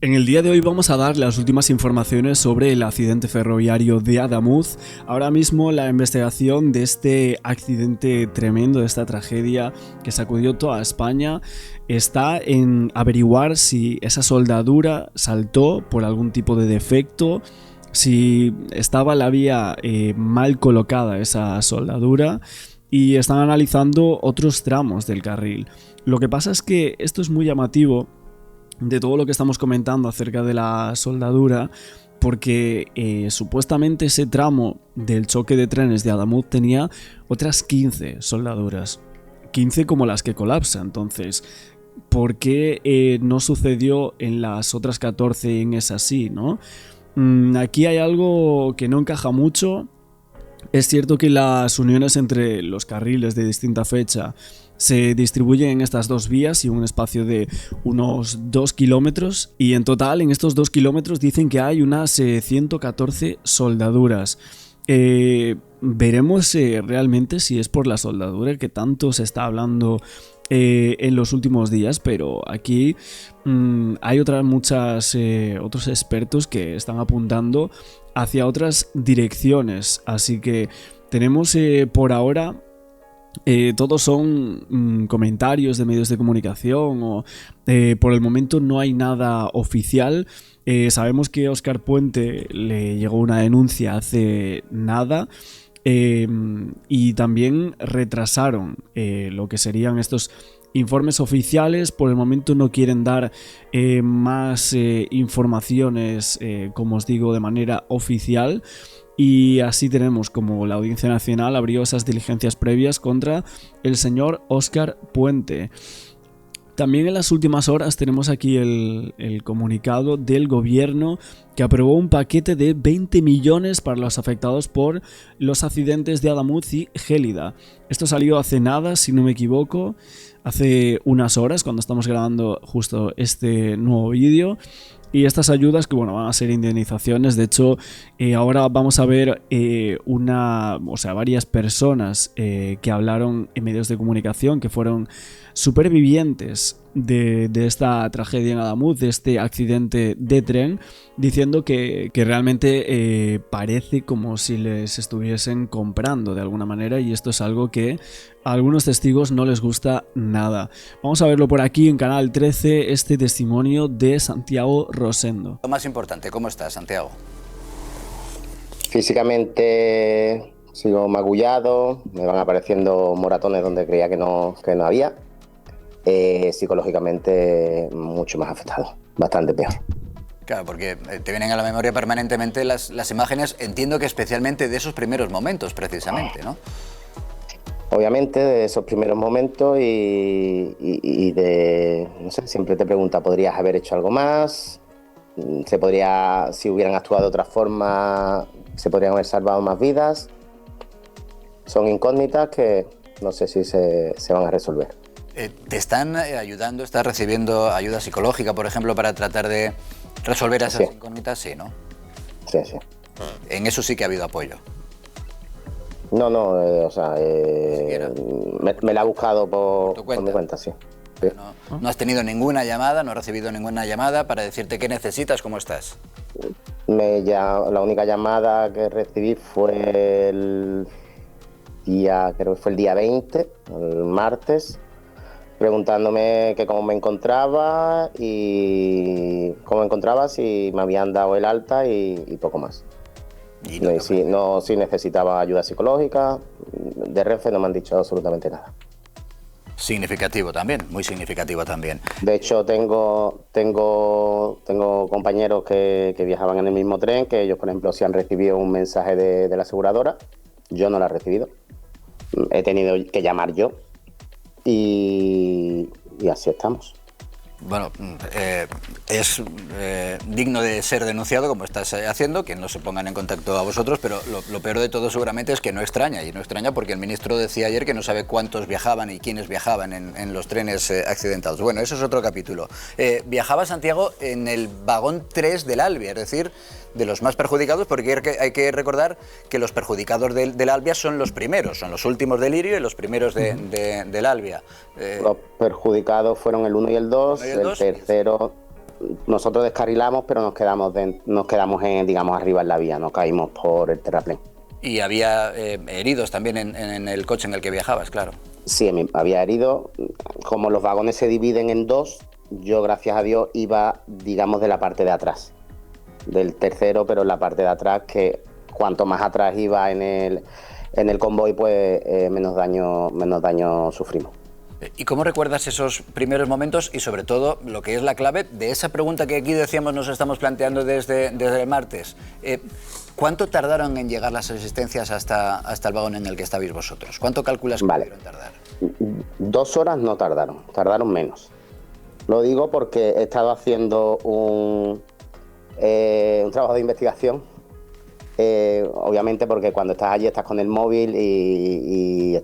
En el día de hoy vamos a dar las últimas informaciones sobre el accidente ferroviario de Adamuz. Ahora mismo la investigación de este accidente tremendo, de esta tragedia que sacudió toda España, está en averiguar si esa soldadura saltó por algún tipo de defecto, si estaba la vía mal colocada esa soldadura, y están analizando otros tramos del carril. Lo que pasa es que esto es muy llamativo de todo lo que estamos comentando acerca de la soldadura, porque supuestamente ese tramo del choque de trenes de Adamuz tenía otras 15 soldaduras, 15 como las que colapsan. Entonces, ¿por qué no sucedió en las otras 14 en esa sí, no? Aquí hay algo que no encaja mucho. Es cierto que las uniones entre los carriles de distinta fecha se distribuyen en estas dos vías y un espacio de unos 2 kilómetros, y en total en estos 2 kilómetros dicen que hay unas 114 soldaduras. Veremos realmente si es por la soldadura que tanto se está hablando en los últimos días, pero aquí hay otros expertos que están apuntando hacia otras direcciones, así que tenemos por ahora todos son comentarios de medios de comunicación o por el momento no hay nada oficial. Sabemos que Óscar Puente le llegó una denuncia hace nada. Y también retrasaron lo que serían estos informes oficiales. Por el momento no quieren dar más informaciones, como os digo, de manera oficial. Y así tenemos como la Audiencia Nacional abrió esas diligencias previas contra el señor Óscar Puente. También en las últimas horas tenemos aquí el comunicado del gobierno que aprobó un paquete de 20 millones para los afectados por los accidentes de Adamuz y Gélida. Esto salió hace nada, si no me equivoco, hace unas horas cuando estamos grabando justo este nuevo vídeo. Y estas ayudas que van a ser indemnizaciones. De hecho, ahora vamos a ver varias personas que hablaron en medios de comunicación, que fueron supervivientes de esta tragedia en Adamuz, de este accidente de tren, diciendo que realmente parece como si les estuviesen comprando de alguna manera, y esto es algo que a algunos testigos no les gusta nada. Vamos a verlo por aquí en Canal 13, este testimonio de Santiago Rosendo. Lo más importante, ¿cómo estás, Santiago? Físicamente sigo magullado, me van apareciendo moratones donde creía que no había. Psicológicamente mucho más afectado, bastante peor. Claro, porque te vienen a la memoria permanentemente las imágenes, entiendo que especialmente de esos primeros momentos, precisamente, ¿no? Obviamente, de esos primeros momentos y de, no sé, siempre te pregunta, ¿podrías haber hecho algo más? Si hubieran actuado de otra forma, se podrían haber salvado más vidas. Son incógnitas que no sé si se van a resolver. ¿Te están ayudando? ¿Estás recibiendo ayuda psicológica, por ejemplo, para tratar de resolver esas incógnitas? Sí, ¿no? Sí. En eso sí que ha habido apoyo. No, me la ha buscado por mi cuenta, sí. ¿No has tenido ninguna llamada, no has recibido ninguna llamada para decirte qué necesitas, cómo estás? La única llamada que recibí fue creo que fue el día 20, el martes, preguntándome que cómo me encontraba, si me habían dado el alta y poco más. Si necesitaba ayuda psicológica. De Renfe no me han dicho absolutamente nada. Significativo también, muy significativo también. De hecho, tengo compañeros que viajaban en el mismo tren, que ellos, por ejemplo, sí han recibido un mensaje de la aseguradora. Yo no lo he recibido. He tenido que llamar yo. Y así estamos. Bueno, es digno de ser denunciado, como estás haciendo, que no se pongan en contacto a vosotros, pero lo peor de todo seguramente es que no extraña, y no extraña porque el ministro decía ayer que no sabe cuántos viajaban y quiénes viajaban en los trenes accidentados. Bueno, eso es otro capítulo. Viajaba Santiago en el vagón 3 del Albia, es decir, de los más perjudicados, porque hay que recordar que los perjudicados del Albia son los primeros, son los últimos del Lirio y los primeros del Albia. Los perjudicados fueron el 1 y el 2, el tercero nosotros descarrilamos, pero nos quedamos digamos, arriba en la vía, no caímos por el terraplén. Y había heridos también en el coche en el que viajabas, claro. Sí, había heridos. Como los vagones se dividen en dos, yo, gracias a Dios, iba, digamos, de la parte de atrás. Del tercero, pero en la parte de atrás, que cuanto más atrás iba en el convoy, pues menos daño sufrimos. ¿Y cómo recuerdas esos primeros momentos y sobre todo lo que es la clave de esa pregunta que aquí decíamos nos estamos planteando desde el martes? ¿Cuánto tardaron en llegar las asistencias hasta el vagón en el que estabais vosotros? ¿Cuánto calculas que pudieron tardar? 2 horas no tardaron menos. Lo digo porque he estado haciendo un trabajo de investigación. Obviamente porque cuando estás allí estás con el móvil y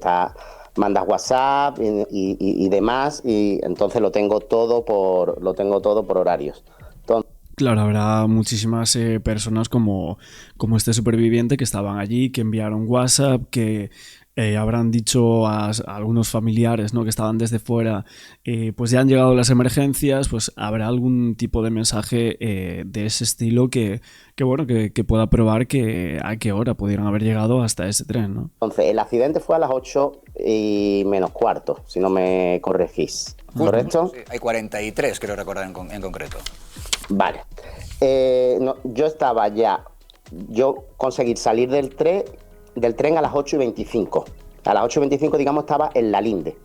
mandas WhatsApp y demás, y entonces lo tengo todo por horarios. Claro, habrá muchísimas personas como este superviviente que estaban allí, que enviaron WhatsApp, que habrán dicho a algunos familiares, ¿no?, que estaban desde fuera, pues ya han llegado las emergencias, pues habrá algún tipo de mensaje de ese estilo que pueda probar a qué hora pudieron haber llegado hasta ese tren, ¿no? Entonces, el accidente fue a las 8:45, si no me corregís, ¿correcto? Sí, hay 43, creo recordar en concreto. Vale. Yo conseguí salir del tren a las 8:25. A las 8:25, digamos, estaba en la linde,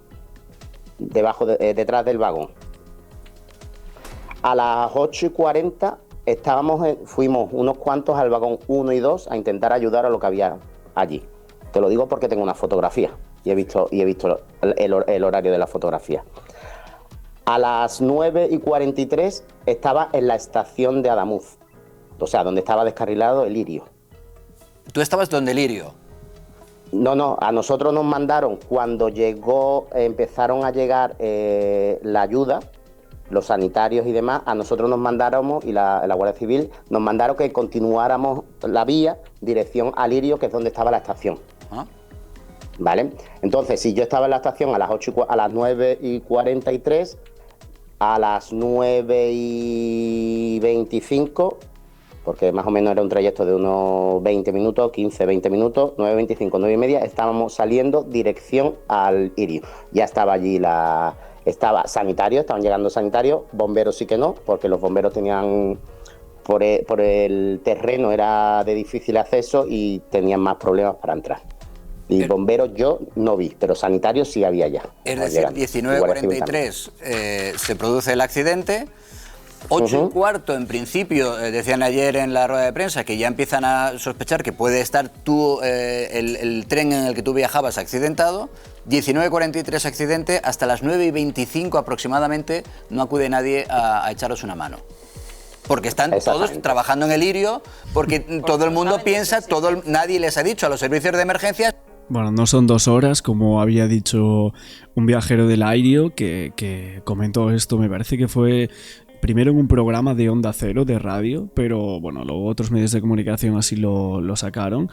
detrás del vagón. A las 8:40 fuimos unos cuantos al vagón 1 y 2 a intentar ayudar a lo que había allí. Te lo digo porque tengo una fotografía y he visto el horario de la fotografía. A las 9:43 estaba en la estación de Adamuz, o sea, donde estaba descarrilado el Lirio. ¿Tú estabas donde el Lirio? No, a nosotros nos mandaron, cuando empezaron a llegar la ayuda, los sanitarios y demás, a nosotros nos mandaron, y la Guardia Civil, nos mandaron que continuáramos la vía dirección a Lirio, que es donde estaba la estación. ¿Ah? ¿Vale? Entonces, si yo estaba en la estación a las 9:43, a las 9:25, porque más o menos era un trayecto de unos 20 minutos, 15-20 minutos, 9:25, 9:30, estábamos saliendo dirección al Lirio. Ya estaba allí estaban llegando sanitarios, bomberos sí que no, porque los bomberos tenían, por el terreno era de difícil acceso y tenían más problemas para entrar. Y bomberos yo no vi, pero sanitarios sí había ya. Es decir, 19:43 se produce el accidente. 8:15 en principio, decían ayer en la rueda de prensa, que ya empiezan a sospechar que puede estar el tren en el que tú viajabas accidentado. 19:43 accidente, hasta las 9:25 aproximadamente no acude nadie a echaros una mano. Porque están todos trabajando en el Lirio, porque todo el mundo piensa, nadie les ha dicho a los servicios de emergencias. Bueno, no son 2 horas, como había dicho un viajero del Lirio que comentó esto, me parece que fue primero en un programa de Onda Cero, de radio, pero bueno, luego otros medios de comunicación así lo sacaron.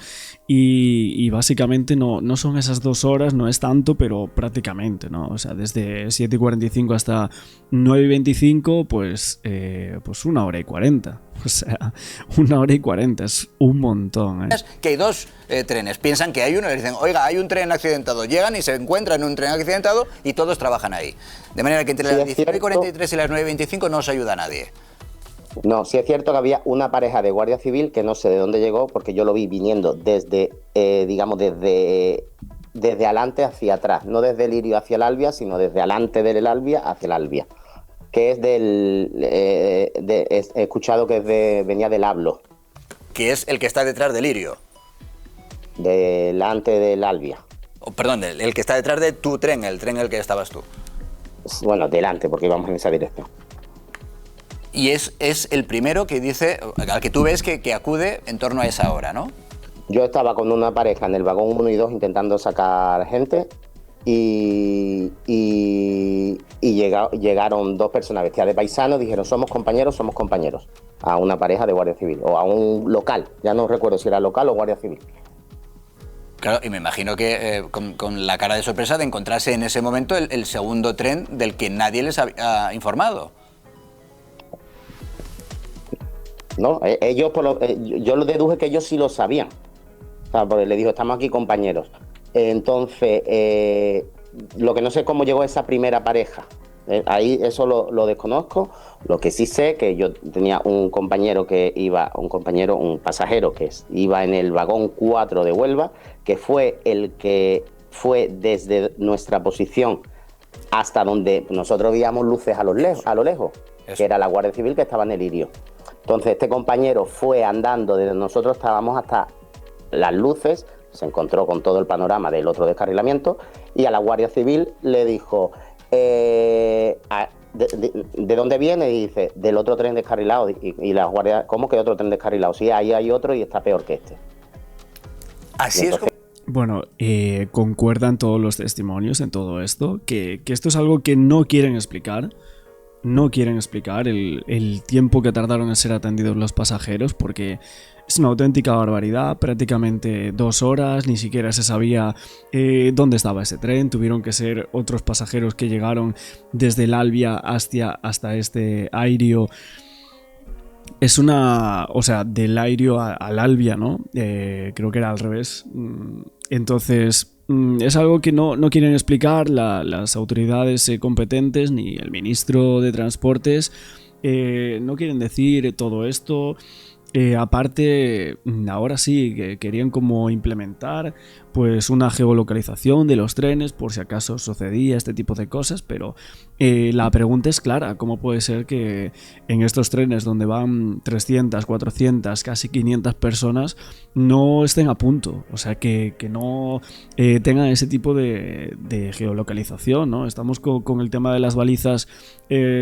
Y básicamente no son esas 2 horas, no es tanto, pero prácticamente, ¿no? O sea, desde 7:45 hasta 9:25, pues 1:40. O sea, 1:40 es un montón, ¿eh? Que hay 2 trenes, piensan que hay uno y dicen, oiga, hay un tren accidentado. Llegan y se encuentran en un tren accidentado y todos trabajan ahí. De manera que entre las 19:43 y las 9:25 no se ayuda a nadie. No, sí es cierto que había una pareja de Guardia Civil que no sé de dónde llegó, porque yo lo vi viniendo desde adelante hacia atrás, no desde el Lirio hacia el Albia, sino desde adelante del Albia hacia el Albia, que es he escuchado que venía del Ablo. Que es el que está detrás del Lirio. Delante del Albia. Perdón, el que está detrás de tu tren, el tren en el que estabas tú. Bueno, delante, porque íbamos en esa dirección. Y es el primero que dice, al que tú ves que acude en torno a esa hora, ¿no? Yo estaba con una pareja en el vagón 1 y 2 intentando sacar gente y llegaron 2 personas vestidas de paisanos, dijeron somos compañeros, a una pareja de Guardia Civil o a un local, ya no recuerdo si era local o Guardia Civil. Claro, y me imagino que con la cara de sorpresa de encontrarse en ese momento el segundo tren del que nadie les había informado. ¿no? Ellos, yo lo deduje que ellos sí lo sabían. O sea, porque le dijo, estamos aquí compañeros. Entonces, lo que no sé cómo llegó esa primera pareja. Ahí eso lo desconozco. Lo que sí sé que yo tenía un compañero que iba, un pasajero que iba en el vagón 4 de Huelva, que fue el que fue desde nuestra posición hasta donde nosotros veíamos luces a lo lejos, Eso. que era la Guardia Civil que estaba en el Irio. Entonces este compañero fue andando desde nosotros estábamos hasta las luces, se encontró con todo el panorama del otro descarrilamiento y a la Guardia Civil le dijo, ¿de dónde viene? Y dice, del otro tren descarrilado. Y la Guardia, ¿cómo que otro tren descarrilado? Sí, ahí hay otro y está peor que este. Así es como... Bueno, concuerdan todos los testimonios en todo esto, que esto es algo que no quieren explicar. No quieren explicar el tiempo que tardaron en ser atendidos los pasajeros, porque es una auténtica barbaridad, prácticamente 2 horas, ni siquiera se sabía dónde estaba ese tren, tuvieron que ser otros pasajeros que llegaron desde el Albia hasta este Airio. Es o sea, del Airio al Albia, ¿no? Creo que era al revés. Entonces, es algo que no quieren explicar las autoridades competentes ni el ministro de Transportes. No quieren decir todo esto. Aparte, ahora sí que querían como implementar pues una geolocalización de los trenes por si acaso sucedía este tipo de cosas, pero la pregunta es clara: ¿cómo puede ser que en estos trenes donde van 300, 400, casi 500 personas no estén a punto? O sea, que no tengan ese tipo de geolocalización, ¿no? Estamos con el tema de las balizas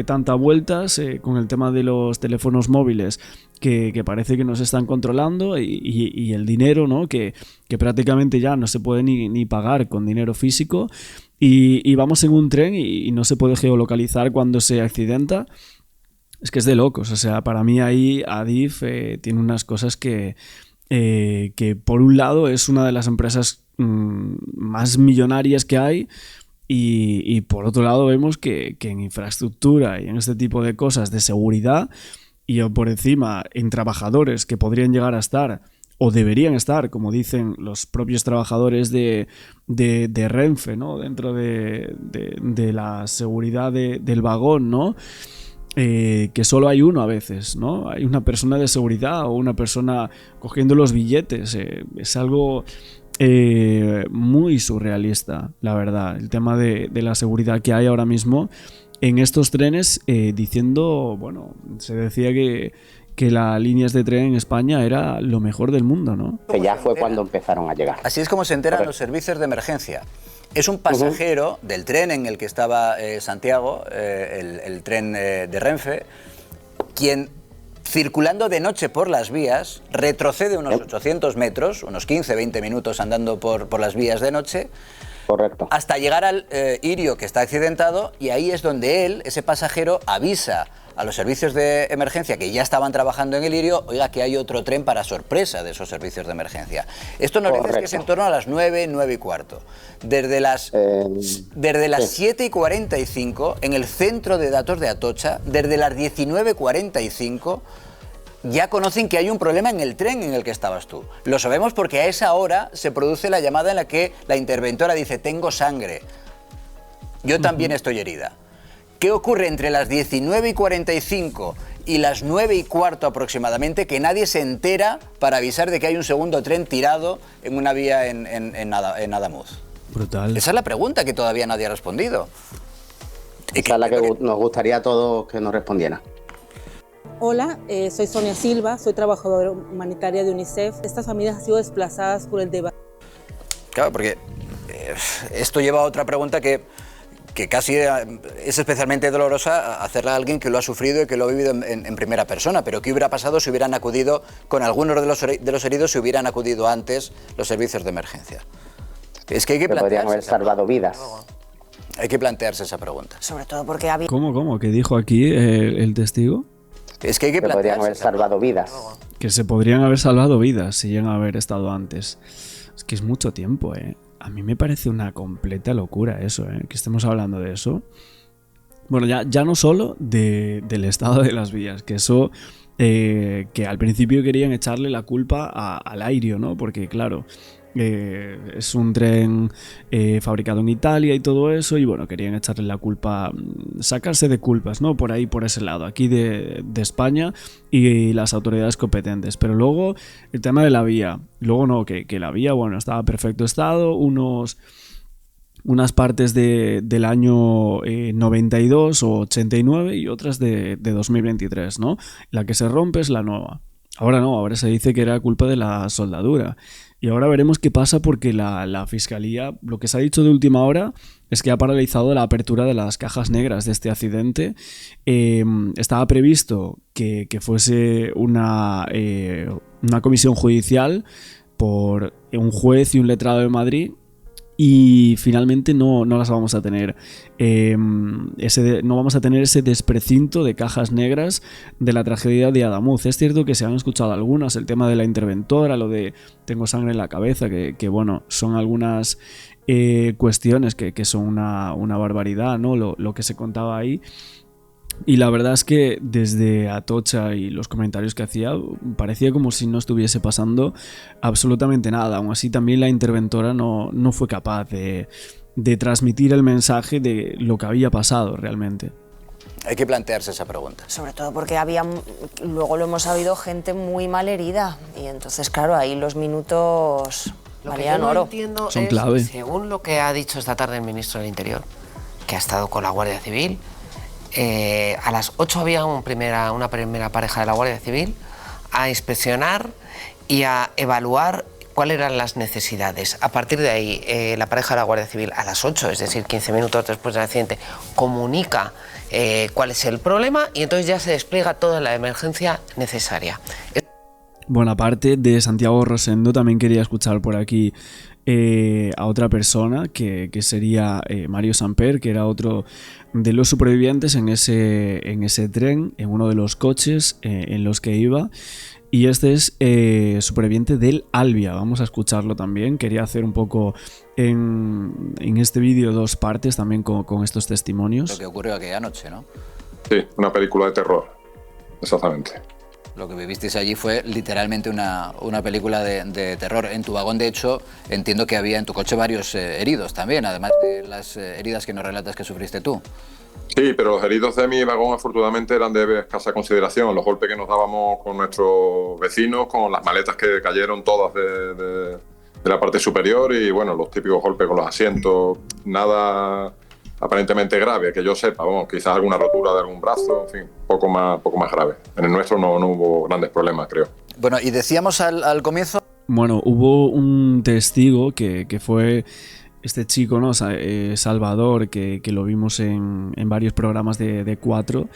tanta vueltas, con el tema de los teléfonos móviles que parece que nos están controlando y el dinero, ¿no? Que prácticamente ya no se puede ni pagar con dinero físico y vamos en un tren y no se puede geolocalizar cuando se accidenta. Es que es de locos. O sea, para mí ahí Adif tiene unas cosas que por un lado es una de las empresas más millonarias que hay. Y por otro lado vemos que en infraestructura y en este tipo de cosas de seguridad y por encima en trabajadores que podrían llegar a estar o deberían estar, como dicen los propios trabajadores de Renfe, ¿no? Dentro de la seguridad del vagón, ¿no? Que solo hay uno a veces, ¿no? Hay una persona de seguridad o una persona cogiendo los billetes. Es algo muy surrealista, la verdad, el tema de la seguridad que hay ahora mismo en estos trenes, diciendo, bueno, se decía que las líneas de tren en España era lo mejor del mundo, ¿no? Que ya fue cuando empezaron a llegar. Así es como se enteran los servicios de emergencia. Es un pasajero del tren en el que estaba Santiago, el tren de Renfe, quien, circulando de noche por las vías, retrocede unos 800 metros, unos 15-20 minutos andando por las vías de noche. Correcto. Hasta llegar al Irio, que está accidentado, y ahí es donde él, ese pasajero, avisa a los servicios de emergencia que ya estaban trabajando en el Irio, oiga, que hay otro tren para sorpresa de esos servicios de emergencia. Esto nos dice que es en torno a las 9, 9 y cuarto. Desde las 7 y 45, en el centro de datos de Atocha, desde las 19:45, ya conocen que hay un problema en el tren en el que estabas tú. Lo sabemos porque a esa hora se produce la llamada en la que la interventora dice, tengo sangre, yo también estoy herida. ¿Qué ocurre entre las 19:45 y las 9 y cuarto aproximadamente que nadie se entera para avisar de que hay un segundo tren tirado en una vía en Adamuz? Brutal. Esa es la pregunta que todavía nadie ha respondido. Esa es la que nos gustaría a todos que nos respondiera. Hola, soy Sonia Silva, soy trabajadora humanitaria de UNICEF. Estas familias han sido desplazadas por el debate. Claro, porque esto lleva a otra pregunta que casi es especialmente dolorosa hacerla a alguien que lo ha sufrido y que lo ha vivido en primera persona. Pero ¿qué hubiera pasado si hubieran acudido, con algunos de los heridos, si hubieran acudido antes los servicios de emergencia? Es que hay que podrían haber salvado vidas. Hay que plantearse esa pregunta. Sobre todo porque había... ¿Cómo? ¿Qué dijo aquí el testigo? Es que hay que podrían haber salvado vidas. Que se podrían haber salvado vidas si llegan a haber estado antes. Es que es mucho tiempo, ¿eh? A mí me parece una completa locura eso, ¿eh? Que estemos hablando de eso. Bueno, ya no solo del estado de las vías, que eso que al principio querían echarle la culpa al Airio, ¿no? Porque claro, es un tren fabricado en Italia y todo eso, y bueno, querían echarle la culpa, sacarse de culpas, ¿no? Por ahí, por ese lado, aquí de España y las autoridades competentes. Pero luego el tema de la vía, luego no, que la vía, bueno, estaba en perfecto estado, unas partes del año 92 o 89 y otras de 2023, ¿no? La que se rompe es la nueva. Ahora no, ahora se dice que era culpa de la soldadura. Y ahora veremos qué pasa, porque la Fiscalía, lo que se ha dicho de última hora es que ha paralizado la apertura de las cajas negras de este accidente. Estaba previsto que fuese una comisión judicial por un juez y un letrado de Madrid, y finalmente no las vamos a tener. No vamos a tener ese desprecinto de cajas negras de la tragedia de Adamuz. Es cierto que se han escuchado algunas, el tema de la interventora, lo de tengo sangre en la cabeza, que bueno, son algunas cuestiones que son una barbaridad, ¿no? Lo que se contaba ahí. Y la verdad es que desde Atocha y los comentarios que hacía, parecía como si no estuviese pasando absolutamente nada. Aún así, también la interventora no fue capaz de transmitir el mensaje de lo que había pasado realmente. Hay que plantearse esa pregunta. Sobre todo porque había, luego lo hemos sabido, gente muy mal herida. Y entonces, claro, ahí los minutos valían oro. Lo que yo no entiendo Son es, clave. según lo que ha dicho esta tarde el ministro del Interior, que ha estado con la Guardia Civil, a las 8 había una primera pareja de la Guardia Civil a inspeccionar y a evaluar cuáles eran las necesidades. A partir de ahí, la pareja de la Guardia Civil a las 8, es decir, 15 minutos después del accidente, comunica cuál es el problema, y entonces ya se despliega toda la emergencia necesaria. Bueno, aparte de Santiago Rosendo, también quería escuchar por aquí a otra persona, que sería Mario Samper, que era otro de los supervivientes en ese tren, en uno de los coches en los que iba. Y este es superviviente del Albia. Vamos a escucharlo también. Quería hacer un poco en este vídeo dos partes también con estos testimonios. Lo que ocurrió aquella noche, ¿no? Sí, una película de terror, exactamente. Lo que vivisteis allí fue literalmente una película de terror. En tu vagón, de hecho, entiendo que había en tu coche varios heridos también, además de las heridas que nos relatas que sufriste tú. Sí, pero los heridos de mi vagón afortunadamente eran de escasa consideración. Los golpes que nos dábamos con nuestros vecinos, con las maletas que cayeron todas de la parte superior, y bueno, los típicos golpes con los asientos, nada aparentemente grave, que yo sepa, vamos, quizás alguna rotura de algún brazo, en fin, poco más grave. En el nuestro no hubo grandes problemas, creo. Bueno, y decíamos al comienzo... Bueno, hubo un testigo que fue este chico, ¿no? Salvador, que lo vimos en varios programas de 4,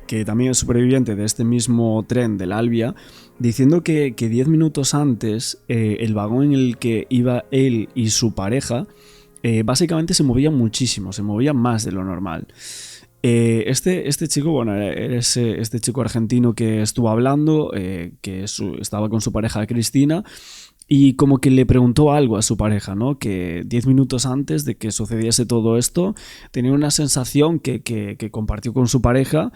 que también es superviviente de este mismo tren del Albia, diciendo que 10 minutos antes el vagón en el que iba él y su pareja básicamente se movía muchísimo, se movía más de lo normal. Este chico, bueno, es este chico argentino que estuvo hablando, estaba con su pareja Cristina, y como que le preguntó algo a su pareja, ¿no? Que 10 minutos antes de que sucediese todo esto, tenía una sensación que compartió con su pareja,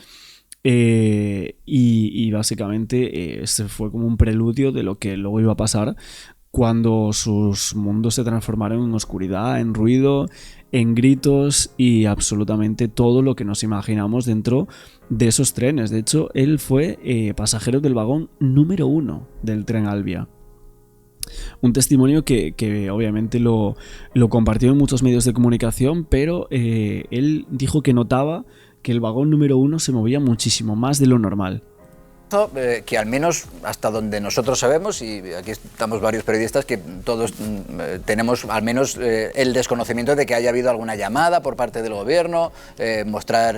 y básicamente se fue como un preludio de lo que luego iba a pasar cuando sus mundos se transformaron en oscuridad, en ruido, en gritos y absolutamente todo lo que nos imaginamos dentro de esos trenes. De hecho, él fue pasajero del vagón número 1 del tren Albia. Un testimonio que obviamente lo compartió en muchos medios de comunicación, pero él dijo que notaba que el vagón número 1 se movía muchísimo más de lo normal. Que al menos hasta donde nosotros sabemos, y aquí estamos varios periodistas que todos tenemos al menos el desconocimiento de que haya habido alguna llamada por parte del gobierno, mostrar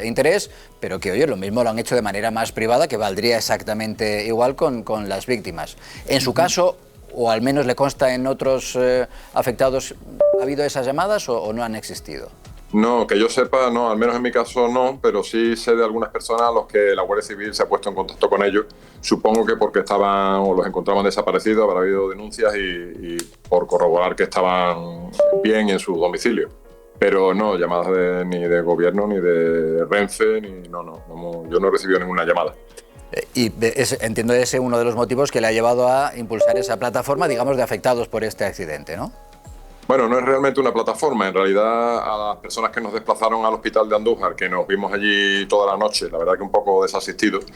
interés, pero que oye, lo mismo lo han hecho de manera más privada, que valdría exactamente igual con las víctimas. En su caso, o al menos le consta en otros afectados, ¿ha habido esas llamadas o no han existido? No, que yo sepa, no, al menos en mi caso no, pero sí sé de algunas personas a los que la Guardia Civil se ha puesto en contacto con ellos. Supongo que porque estaban o los encontraban desaparecidos, habrá habido denuncias y por corroborar que estaban bien en su domicilio. Pero no, llamadas ni de gobierno, ni de Renfe, yo no he recibido ninguna llamada. Entiendo ese uno de los motivos que le ha llevado a impulsar esa plataforma, digamos, de afectados por este accidente, ¿no? Bueno, no es realmente una plataforma. En realidad, a las personas que nos desplazaron al hospital de Andújar, que nos vimos allí toda la noche, la verdad que un poco desasistidos,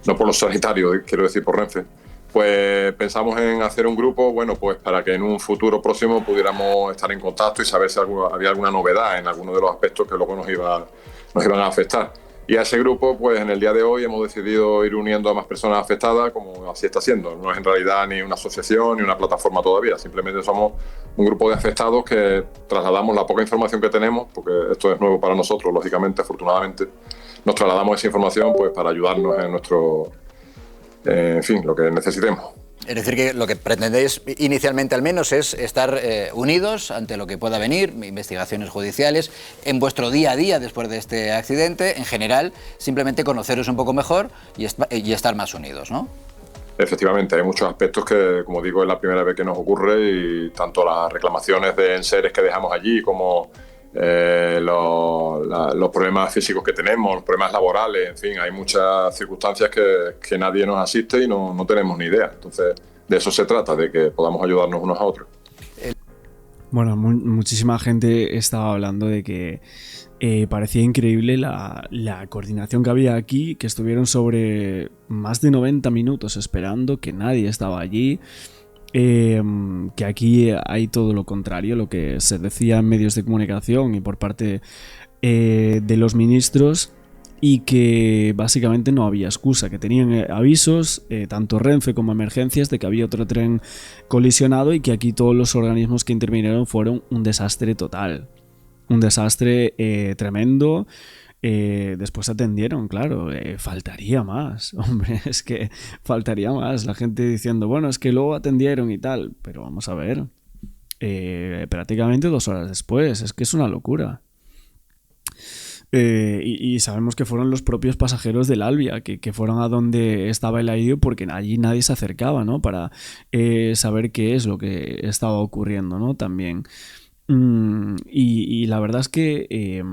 no por los sanitarios, quiero decir por Renfe, pues pensamos en hacer un grupo, bueno, pues para que en un futuro próximo pudiéramos estar en contacto y saber si había alguna novedad en alguno de los aspectos que luego nos iban a afectar. Y a ese grupo, pues en el día de hoy hemos decidido ir uniendo a más personas afectadas, como así está siendo. No es en realidad ni una asociación ni una plataforma todavía, simplemente somos un grupo de afectados que trasladamos la poca información que tenemos, porque esto es nuevo para nosotros, lógicamente, afortunadamente. Nos trasladamos esa información pues para ayudarnos en nuestro, en fin, lo que necesitemos. Es decir, que lo que pretendéis inicialmente al menos es estar unidos ante lo que pueda venir, investigaciones judiciales, en vuestro día a día después de este accidente, en general, simplemente conoceros un poco mejor y estar más unidos, ¿no? Efectivamente, hay muchos aspectos que, como digo, es la primera vez que nos ocurre y tanto las reclamaciones de enseres que dejamos allí como los problemas físicos que tenemos, los problemas laborales, en fin, hay muchas circunstancias que nadie nos asiste y no tenemos ni idea. Entonces, de eso se trata, de que podamos ayudarnos unos a otros. Bueno, muchísima gente estaba hablando de que parecía increíble la coordinación que había aquí, que estuvieron sobre más de 90 minutos esperando, que nadie estaba allí. Que aquí hay todo lo contrario, lo que se decía en medios de comunicación y por parte de los ministros, y que básicamente no había excusa, que tenían avisos, tanto Renfe como Emergencias, de que había otro tren colisionado y que aquí todos los organismos que intervinieron fueron un desastre total, un desastre tremendo. Después atendieron, claro, faltaría más, hombre, es que faltaría más, la gente diciendo, bueno, es que luego atendieron y tal, pero vamos a ver, prácticamente 2 horas después, es que es una locura. Y sabemos que fueron los propios pasajeros del Albia que fueron a donde estaba el aire, porque allí nadie se acercaba, ¿no? Para saber qué es lo que estaba ocurriendo, ¿no? También. Y la verdad es que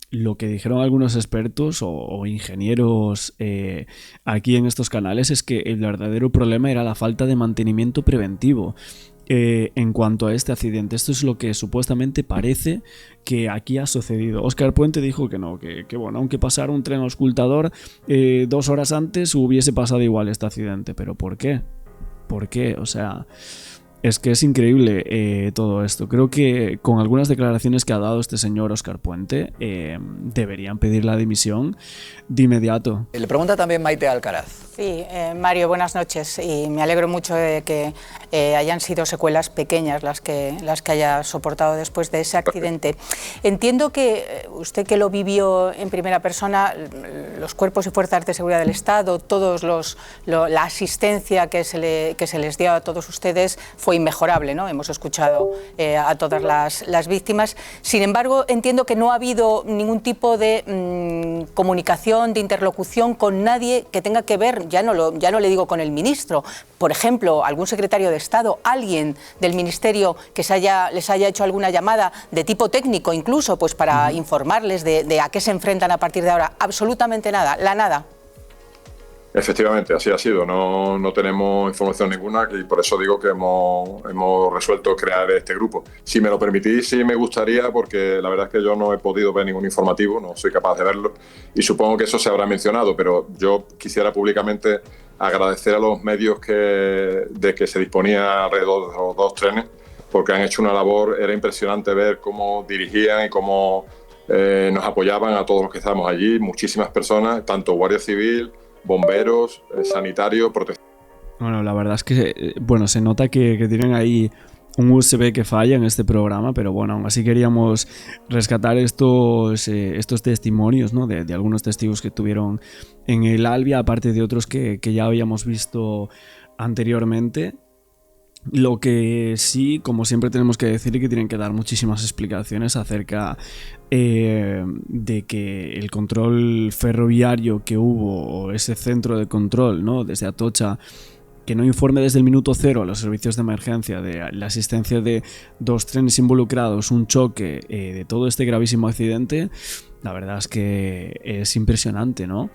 lo que dijeron algunos expertos o ingenieros aquí en estos canales es que el verdadero problema era la falta de mantenimiento preventivo en cuanto a este accidente. Esto es lo que supuestamente parece que aquí ha sucedido. Óscar Puente dijo que no, que bueno, aunque pasara un tren auscultador 2 horas antes hubiese pasado igual este accidente. ¿Pero por qué? ¿Por qué? O sea, es que es increíble todo esto. Creo que con algunas declaraciones que ha dado este señor Óscar Puente deberían pedir la dimisión de inmediato. Le pregunta también Maite Alcaraz. Sí, Mario, buenas noches, y me alegro mucho de que hayan sido secuelas pequeñas las que haya soportado después de ese accidente. Entiendo que usted, que lo vivió en primera persona, los cuerpos y fuerzas de seguridad del Estado, la asistencia que se les dio a todos ustedes fue inmejorable, ¿no? Hemos escuchado a todas las víctimas. Sin embargo, entiendo que no ha habido ningún tipo de comunicación, de interlocución con nadie que tenga que ver, ya no le digo con el ministro, por ejemplo, algún secretario de Estado, alguien del ministerio que les haya hecho alguna llamada de tipo técnico incluso, pues para informarles de a qué se enfrentan a partir de ahora. Absolutamente nada, nada. Efectivamente, así ha sido. No tenemos información ninguna y por eso digo que hemos resuelto crear este grupo. Si me lo permitís, sí me gustaría, porque la verdad es que yo no he podido ver ningún informativo, no soy capaz de verlo y supongo que eso se habrá mencionado, pero yo quisiera públicamente agradecer a los medios de que se disponía alrededor de los 2 trenes, porque han hecho una labor. Era impresionante ver cómo dirigían y cómo nos apoyaban a todos los que estábamos allí, muchísimas personas, tanto Guardia Civil, bomberos, sanitarios, protección. Bueno, la verdad es que se nota que tienen ahí un USB que falla en este programa, pero bueno, aún así queríamos rescatar estos testimonios, ¿no? de algunos testigos que tuvieron en el Albia, aparte de otros que ya habíamos visto anteriormente. Lo que sí, como siempre tenemos que decir, y que tienen que dar muchísimas explicaciones acerca de que el control ferroviario que hubo, o ese centro de control, ¿no? Desde Atocha, que no informe desde el minuto cero a los servicios de emergencia de la existencia de 2 trenes involucrados, un choque, de todo este gravísimo accidente, la verdad es que es impresionante, ¿no?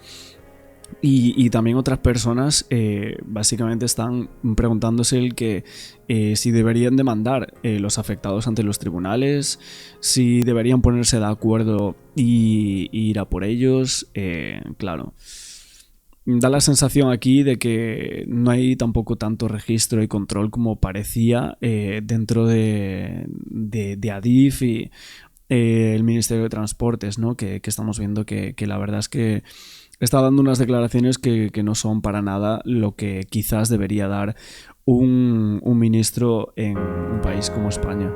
Y también otras personas básicamente están preguntándose el que si deberían demandar los afectados ante los tribunales, si deberían ponerse de acuerdo y ir a por ellos. Claro, da la sensación aquí de que no hay tampoco tanto registro y control como parecía dentro de Adif y el Ministerio de Transportes, ¿no? Que estamos viendo que la verdad es que está dando unas declaraciones que no son para nada lo que quizás debería dar un ministro en un país como España.